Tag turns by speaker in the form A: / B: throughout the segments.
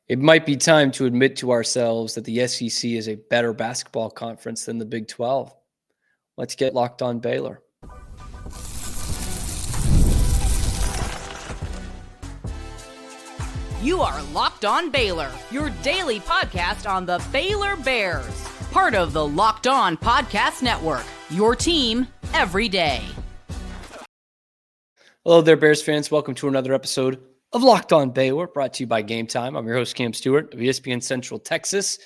A: It might be time to admit to ourselves that the SEC is a better basketball conference than the Big 12. Let's get locked on Baylor.
B: You are Locked On Baylor, your daily podcast on the Baylor Bears. Part of the Locked On Podcast Network, your team every day.
A: Hello there, Bears fans. Welcome to another episode of Locked On Baylor, brought to you by Game Time. I'm your host, Cam Stewart of ESPN Central Texas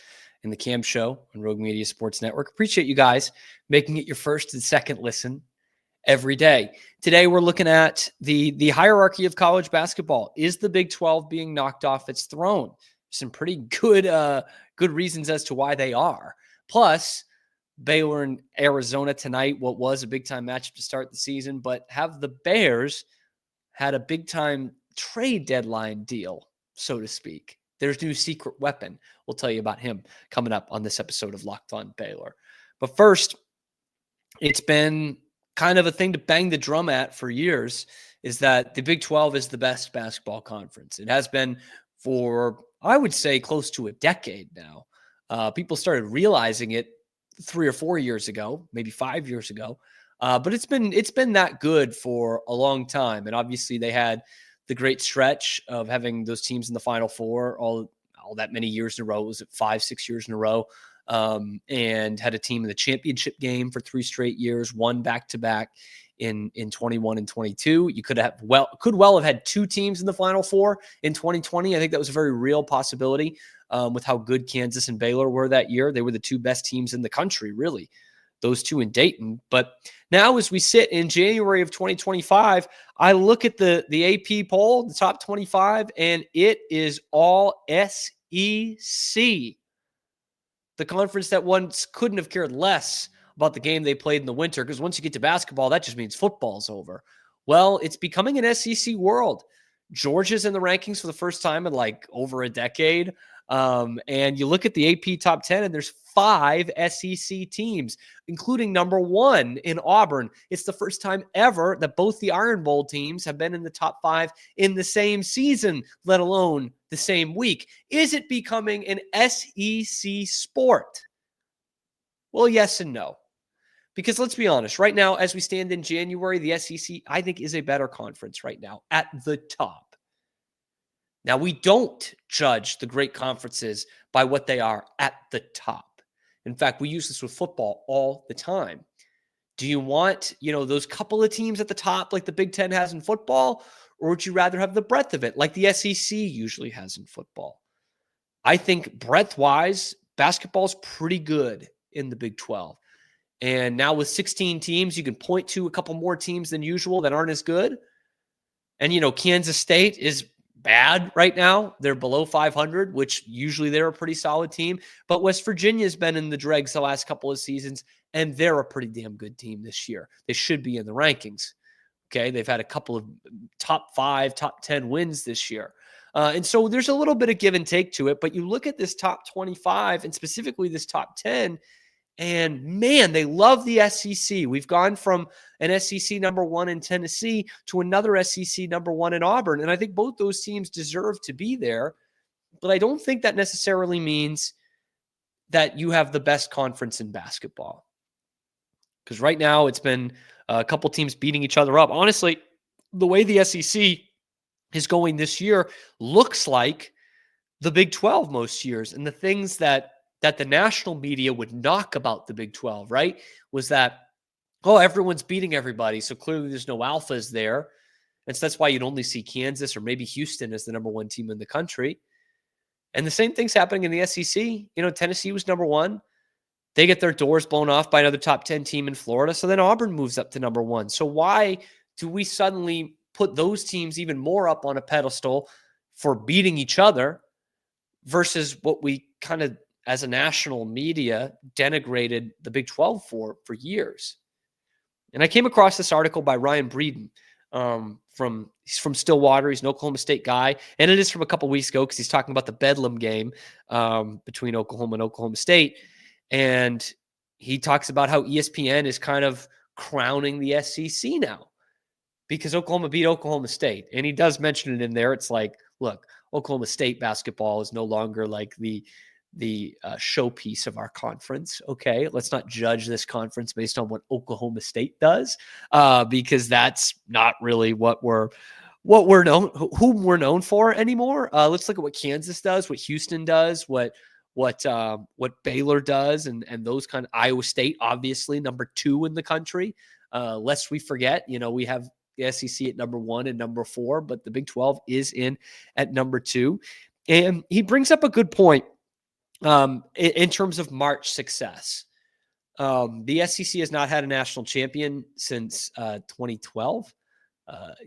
A: and the Cam Show on Rogue Media Sports Network. Appreciate you guys making it your first and second listen every day. Today, we're looking at the hierarchy of college basketball. Is the Big 12 being knocked off its throne? Some pretty good reasons as to why they are. Plus, Baylor and Arizona tonight, what was a big-time matchup to start the season, but have the Bears had a big-time trade deadline deal, so to speak. There's new secret weapon. We'll tell you about him coming up on this episode of Locked On Baylor. But first, it's been kind of a thing to bang the drum at for years, is that the Big 12 is the best basketball conference. It has been for, I would say, close to a decade now. People started realizing it 3 or 4 years ago, maybe 5 years ago. But it's been that good for a long time. And obviously they had the great stretch of having those teams in the Final Four all that many years in a row. Was it 5-6 years in a row? And had a team in the championship game for 3 straight years, won back-to-back in 21 and 22. You could well have had 2 teams in the Final Four in 2020. I think that was a very real possibility with how good Kansas and Baylor were that year. They were the 2 best teams in the country, really, those 2 in Dayton. But now as we sit in January of 2025, I look at the AP poll, the top 25, and it is all SEC. The conference that once couldn't have cared less about the game they played in the winter, because once you get to basketball, that just means football's over. Well, it's becoming an SEC world. Georgia's in the rankings for the first time in like over a decade. And you look at the AP top 10, and there's 5 SEC teams, including number 1 in Auburn. It's the first time ever that both the Iron Bowl teams have been in the top 5 in the same season, let alone the same week. Is it becoming an SEC sport? Well, yes and no. Because let's be honest, right now, as we stand in January, the SEC, I think, is a better conference right now at the top. Now, we don't judge the great conferences by what they are at the top. In fact, we use this with football all the time. Do you want, those couple of teams at the top like the Big Ten has in football, or would you rather have the breadth of it like the SEC usually has in football? I think breadth-wise, basketball's pretty good in the Big 12. And now with 16 teams, you can point to a couple more teams than usual that aren't as good. And, Kansas State is bad right now. They're below 500, which usually they're a pretty solid team. But West Virginia's been in the dregs the last couple of seasons, and they're a pretty damn good team this year. They should be in the rankings. Okay, they've had a couple of top 5, top 10 wins this year. And so there's a little bit of give and take to it. But you look at this top 25 and specifically this top 10, and man, they love the SEC. We've gone from an SEC number 1 in Tennessee to another SEC number 1 in Auburn. And I think both those teams deserve to be there. But I don't think that necessarily means that you have the best conference in basketball. Because right now it's been a couple teams beating each other up. Honestly, the way the SEC is going this year looks like the Big 12 most years. And the things that the national media would knock about the Big 12, right, was that, everyone's beating everybody, so clearly there's no alphas there. And so that's why you'd only see Kansas or maybe Houston as the number 1 team in the country. And the same thing's happening in the SEC. Tennessee was number 1. They get their doors blown off by another top 10 team in Florida. So then Auburn moves up to number 1. So why do we suddenly put those teams even more up on a pedestal for beating each other versus what we kind of, as a national media, denigrated the Big 12 for years? And I came across this article by Ryan Breeden he's from Stillwater. He's an Oklahoma State guy. And it is from a couple weeks ago because he's talking about the Bedlam game between Oklahoma and Oklahoma State. And he talks about how ESPN is kind of crowning the SEC now because Oklahoma beat Oklahoma State. And he does mention it in there. It's like, look, Oklahoma State basketball is no longer like the showpiece of our conference. Okay, let's not judge this conference based on what Oklahoma State does, because that's not really what we're known, whom we're known for anymore. Let's look at what Kansas does, what Houston does, what Baylor does, and those kind of Iowa State, obviously number 2 in the country. Lest we forget, we have the SEC at number 1 and number 4, but the Big 12 is in at number 2. And he brings up a good point in terms of March success. The SEC has not had a national champion since 2012.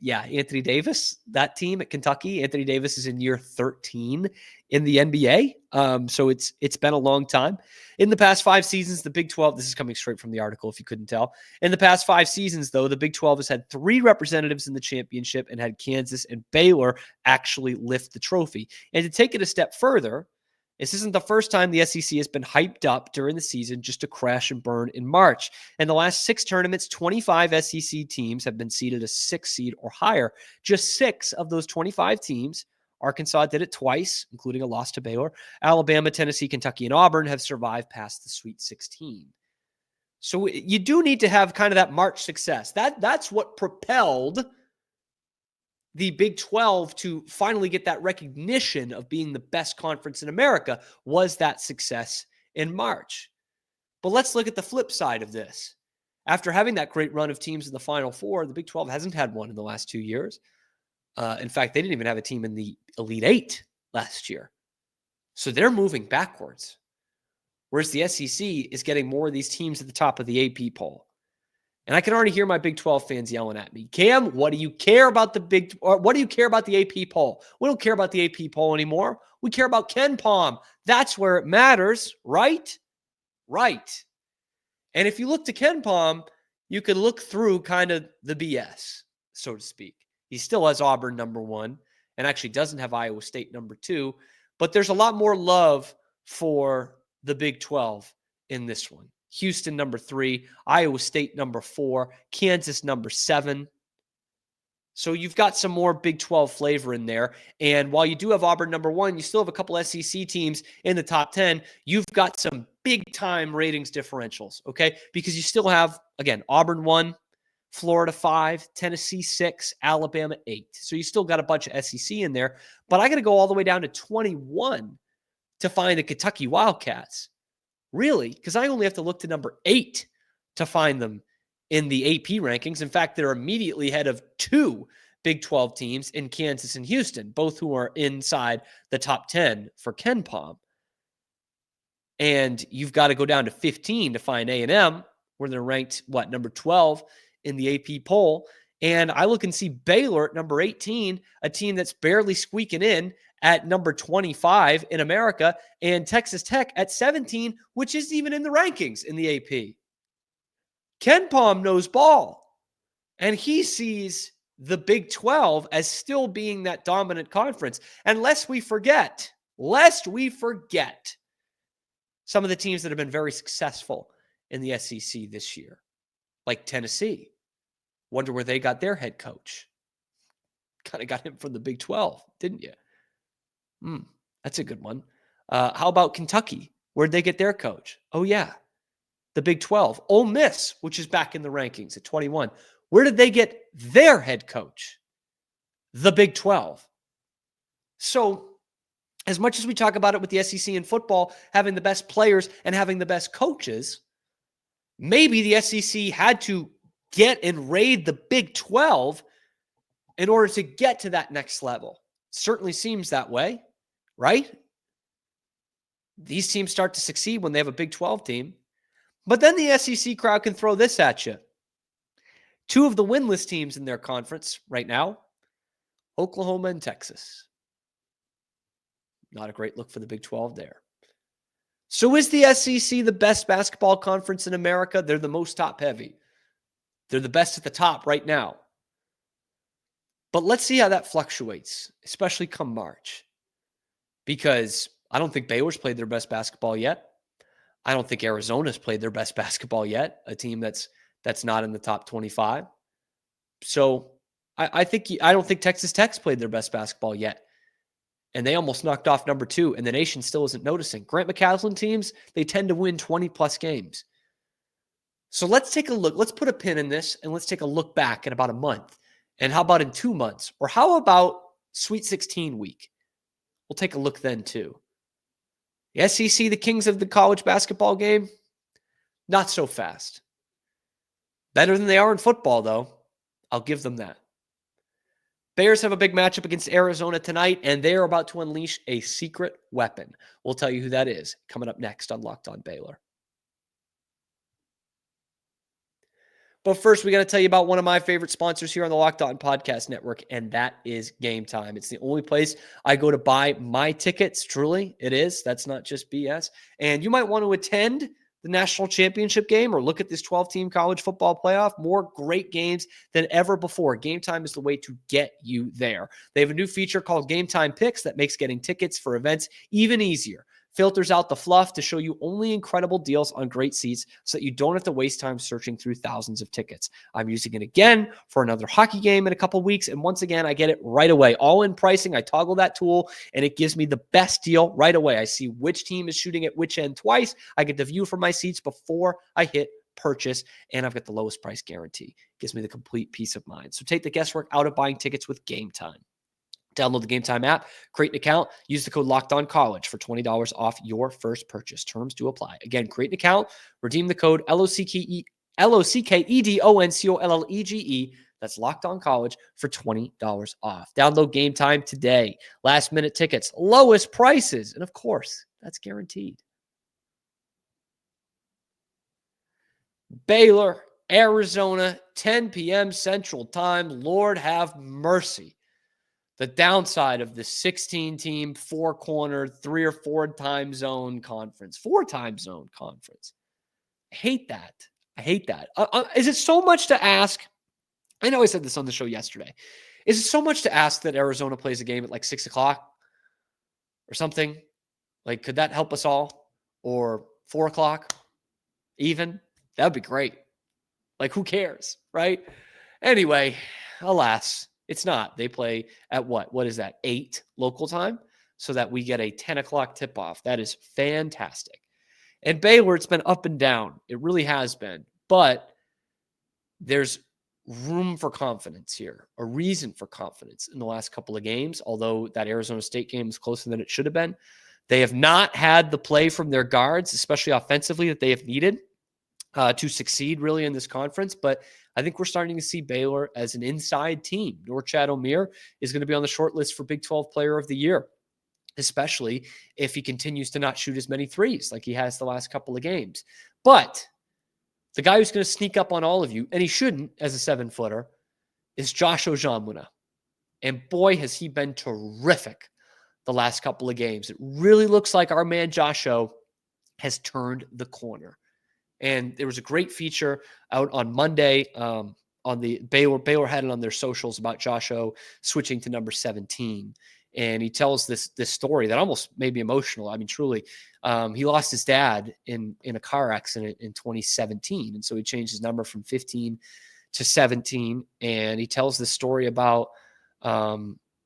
A: Anthony Davis, that team at Kentucky. Anthony Davis is in year 13 in the NBA. So it's been a long time. In the past 5 seasons, the Big 12, this is coming straight from the article if you couldn't tell. In the past 5 seasons, though, the Big 12 has had 3 representatives in the championship and had Kansas and Baylor actually lift the trophy. And to take it a step further, this isn't the first time the SEC has been hyped up during the season just to crash and burn in March. In the last 6 tournaments, 25 SEC teams have been seeded a 6 seed or higher. Just 6 of those 25 teams, Arkansas did it twice, including a loss to Baylor. Alabama, Tennessee, Kentucky, and Auburn have survived past the Sweet 16. So you do need to have kind of that March success. That's what propelled the Big 12 to finally get that recognition of being the best conference in America, was that success in March. But let's look at the flip side of this. After having that great run of teams in the Final Four, the Big 12 hasn't had one in the last 2 years. In fact, they didn't even have a team in the Elite 8 last year. So they're moving backwards. Whereas the SEC is getting more of these teams at the top of the AP poll. And I can already hear my Big 12 fans yelling at me. Cam, what do you care about what do you care about the AP poll? We don't care about the AP poll anymore. We care about KenPom. That's where it matters, right? Right. And if you look to KenPom, you can look through kind of the BS, so to speak. He still has Auburn number 1 and actually doesn't have Iowa State number 2. But there's a lot more love for the Big 12 in this one. Houston number 3, Iowa State number 4, Kansas number 7. So you've got some more Big 12 flavor in there. And while you do have Auburn number 1, you still have a couple SEC teams in the top 10. You've got some big-time ratings differentials, okay? Because you still have, again, Auburn 1, Florida 5, Tennessee 6, Alabama 8. So you still got a bunch of SEC in there. But I got to go all the way down to 21 to find the Kentucky Wildcats. Really? Because I only have to look to number 8 to find them in the AP rankings. In fact, they're immediately ahead of 2 Big 12 teams in Kansas and Houston, both who are inside the top 10 for KenPom. And you've got to go down to 15 to find A&M, where they're ranked, number 12 in the AP poll. And I look and see Baylor at number 18, a team that's barely squeaking in at number 25 in America, and Texas Tech at 17, which isn't even in the rankings in the AP. KenPom knows ball, and he sees the Big 12 as still being that dominant conference. And lest we forget some of the teams that have been very successful in the SEC this year, like Tennessee. Wonder where they got their head coach. Kind of got him from the Big 12, didn't you? That's a good one. How about Kentucky? Where'd they get their coach? Oh, yeah, the Big 12. Ole Miss, which is back in the rankings at 21. Where did they get their head coach? The Big 12. So as much as we talk about it with the SEC in football, having the best players and having the best coaches, maybe the SEC had to get and raid the Big 12 in order to get to that next level. Certainly seems that way, right? These teams start to succeed when they have a Big 12 team. But then the SEC crowd can throw this at you. 2 of the winless teams in their conference right now, Oklahoma and Texas. Not a great look for the Big 12 there. So is the SEC the best basketball conference in America? They're the most top-heavy. They're the best at the top right now. But let's see how that fluctuates, especially come March. Because I don't think Baylor's played their best basketball yet. I don't think Arizona's played their best basketball yet, a team that's not in the top 25. So I don't think Texas Tech's played their best basketball yet. and they almost knocked off number 2, and the nation still isn't noticing. Grant McCasland teams, they tend to win 20-plus games. So let's take a look. Let's put a pin in this, and let's take a look back in about a month. And how about in 2 months? Or how about Sweet 16 week? We'll take a look then, too. The SEC, the kings of the college basketball game, not so fast. Better than they are in football, though. I'll give them that. Bears have a big matchup against Arizona tonight, and they are about to unleash a secret weapon. We'll tell you who that is coming up next on Locked On Baylor. But first, we got to tell you about one of my favorite sponsors here on the Locked On Podcast Network, and that is Game Time. It's the only place I go to buy my tickets. Truly, it is. That's not just BS. And you might want to attend the national championship game or look at this 12-team college football playoff. More great games than ever before. Game Time is the way to get you there. They have a new feature called Game Time Picks that makes getting tickets for events even easier. Filters out the fluff to show you only incredible deals on great seats so that you don't have to waste time searching through thousands of tickets. I'm using it again for another hockey game in a couple weeks, and once again, I get it right away. All-in pricing, I toggle that tool, and it gives me the best deal right away. I see which team is shooting at which end twice. I get the view from my seats before I hit purchase, and I've got the lowest price guarantee. It gives me the complete peace of mind. So take the guesswork out of buying tickets with Game Time. Download the Game Time app, create an account, use the code LOCKEDONCollege for $20 off your first purchase. Terms do apply. Again, create an account, redeem the code LOCKEDONCOLLEGE. That's Locked On College for $20 off. Download Game Time today. Last minute tickets, lowest prices, and of course, that's guaranteed. Baylor, Arizona, 10 p.m. Central Time. Lord have mercy. The downside of the 16-team, 4-corner, 3 or 4 time zone conference. 4 time zone conference. I hate that. Is it so much to ask? I know I said this on the show yesterday. Is it so much to ask that Arizona plays a game at like 6 o'clock or something? Like, could that help us all? Or 4 o'clock even? That would be great. Like, who cares, right? Anyway, alas. It's not. They play at what? What is that? 8 local time so that we get a 10 o'clock tip-off. That is fantastic. And Baylor, it's been up and down. It really has been. But there's room for confidence here, a reason for confidence in the last couple of games, although that Arizona State game is closer than it should have been. They have not had the play from their guards, especially offensively, that they have needed to succeed really in this conference. But I think we're starting to see Baylor as an inside team. Norchad Omier is going to be on the short list for Big 12 Player of the Year, especially if he continues to not shoot as many threes like he has the last couple of games. But the guy who's going to sneak up on all of you, and he shouldn't as a 7-footer, is Josh Ojamuna. And boy, has he been terrific the last couple of games. It really looks like our man Josh O has turned the corner. And there was a great feature out on Monday on the Baylor had it on their socials about Josh O switching to number 17. And he tells this story that almost made me emotional. I mean, truly, he lost his dad in a car accident in 2017. And so he changed his number from 15 to 17. And he tells this story about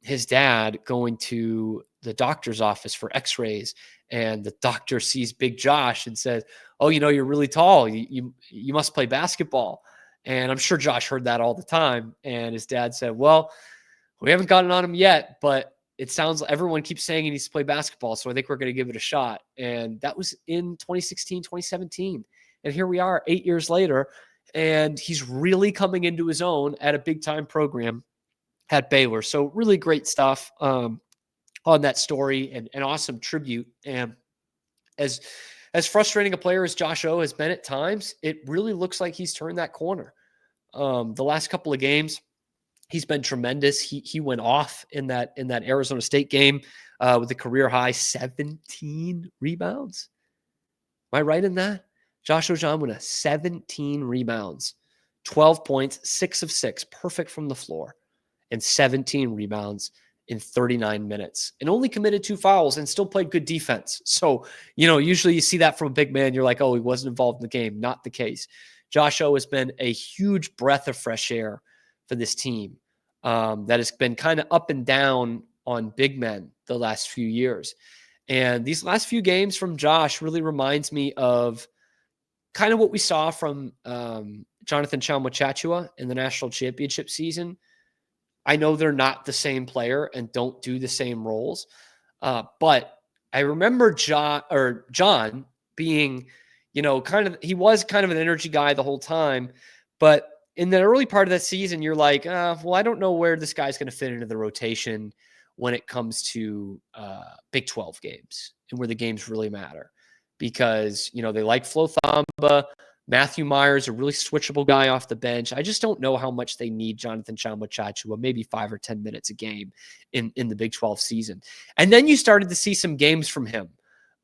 A: his dad going to the doctor's office for x-rays. And the doctor sees Big Josh and says, "Oh, you're really tall. You must play basketball." And I'm sure Josh heard that all the time. And his dad said, "Well, we haven't gotten on him yet, but it sounds like everyone keeps saying he needs to play basketball. So I think we're going to give it a shot." And that was in 2016, 2017. And here we are 8 years later. And he's really coming into his own at a big time program at Baylor. So really great stuff on that story, and an awesome tribute. And as frustrating a player as Josh O has been at times, it really looks like he's turned that corner. The last couple of games, he's been tremendous. He went off in that Arizona State game with a career high 17 rebounds. Am I right in that? Josh Ojamuna, 17 rebounds, 12 points, 6 of 6, perfect from the floor, and 17 rebounds in 39 minutes, and only committed 2 fouls and still played good defense. So, usually you see that from a big man. You're like, oh, he wasn't involved in the game. Not the case. Josh O has been a huge breath of fresh air for this team that has been kind of up and down on big men the last few years. And these last few games from Josh really reminds me of kind of what we saw from Jonathan Tchamwa in the national championship season. I know they're not the same player and don't do the same roles, but I remember John being, he was kind of an energy guy the whole time, but in the early part of that season, you're like, well, I don't know where this guy's going to fit into the rotation when it comes to Big 12 games and where the games really matter, because, they like Flo Thamba. Matthew Myers, a really switchable guy off the bench. I just don't know how much they need Jonathan Tchamwa, maybe 5 or 10 minutes a game in the Big 12 season. And then you started to see some games from him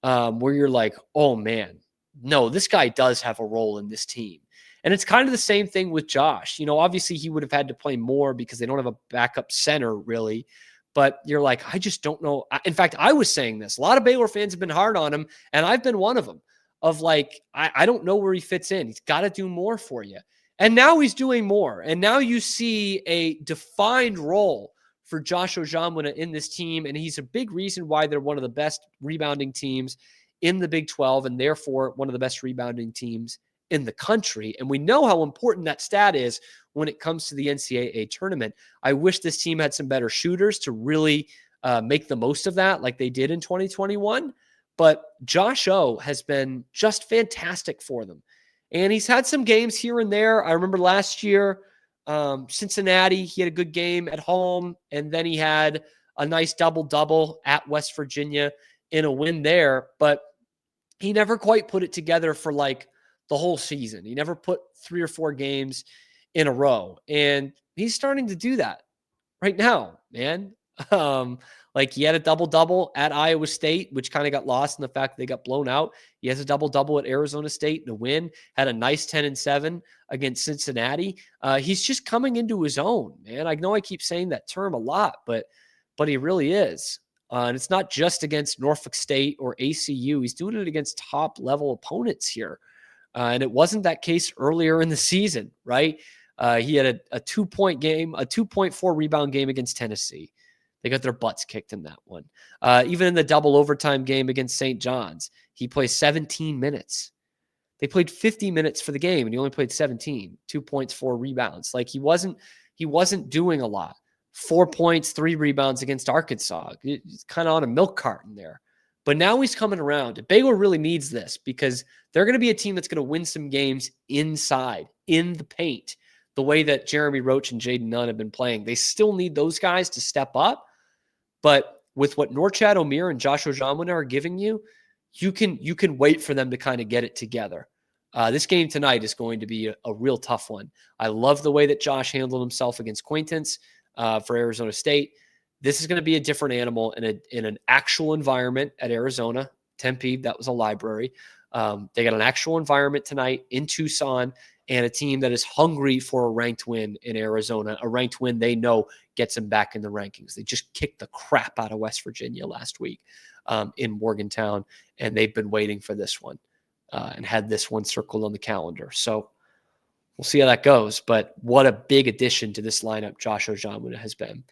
A: where you're like, oh man, no, this guy does have a role in this team. And it's kind of the same thing with Josh. Obviously he would have had to play more because they don't have a backup center really. But you're like, I just don't know. In fact, I was saying this. A lot of Baylor fans have been hard on him, and I've been one of them. Of like, I don't know where he fits in. He's got to do more for you. And now he's doing more. And now you see a defined role for Josh Ojamwina in this team. And he's a big reason why they're one of the best rebounding teams in the Big 12 and therefore one of the best rebounding teams in the country. And we know how important that stat is when it comes to the NCAA tournament. I wish this team had some better shooters to really make the most of that like they did in 2021. But Josh O has been just fantastic for them. And he's had some games here and there. I remember last year, Cincinnati, he had a good game at home. And then he had a nice double-double at West Virginia in a win there. But he never quite put it together for like the whole season. He never put 3 or 4 games in a row. And he's starting to do that right now, man. Like he had a double-double at Iowa State, which kind of got lost in the fact that they got blown out. He has a double-double at Arizona State in a win, had a nice 10-7 against Cincinnati. He's just coming into his own, man. I know I keep saying that term a lot, but he really is. And it's not just against Norfolk State or ACU. He's doing it against top-level opponents here. And it wasn't that case earlier in the season, right? He had a 2-point game, a 2.4 rebound game against Tennessee. They got their butts kicked in that one. Even in the double overtime game against St. John's, he played 17 minutes. They played 50 minutes for the game, and he only played 17. 2 points, 4 rebounds. Like he wasn't doing a lot. 4 points, 3 rebounds against Arkansas. It's kind of on a milk carton there. But now he's coming around. Baylor really needs this because they're going to be a team that's going to win some games inside, in the paint, the way that Jeremy Roach and Jaden Nunn have been playing. They still need those guys to step up. But with what Norchad Omier and Josh Ojamwina are giving you, you can wait for them to kind of get it together. This game tonight is going to be a real tough one. I love the way that Josh handled himself against Quaintance for Arizona State. This is going to be a different animal in an actual environment at Arizona. Tempe, that was a library. They got an actual environment tonight in Tucson and a team that is hungry for a ranked win in Arizona, a ranked win they know gets them back in the rankings. They just kicked the crap out of West Virginia last week in Morgantown, and they've been waiting for this one and had this one circled on the calendar. So we'll see how that goes. But what a big addition to this lineup Josh Ojamwina has been.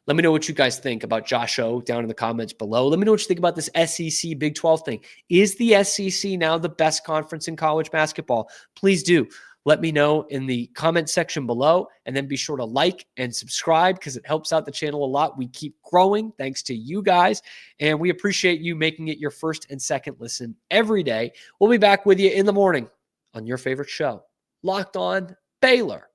A: Let me know what you guys think about Josh O down in the comments below. Let me know what you think about this SEC Big 12 thing. Is the SEC now the best conference in college basketball? Please do. Let me know in the comment section below, and then be sure to like and subscribe because it helps out the channel a lot. We keep growing thanks to you guys, and we appreciate you making it your first and second listen every day. We'll be back with you in the morning on your favorite show, Locked On Baylor.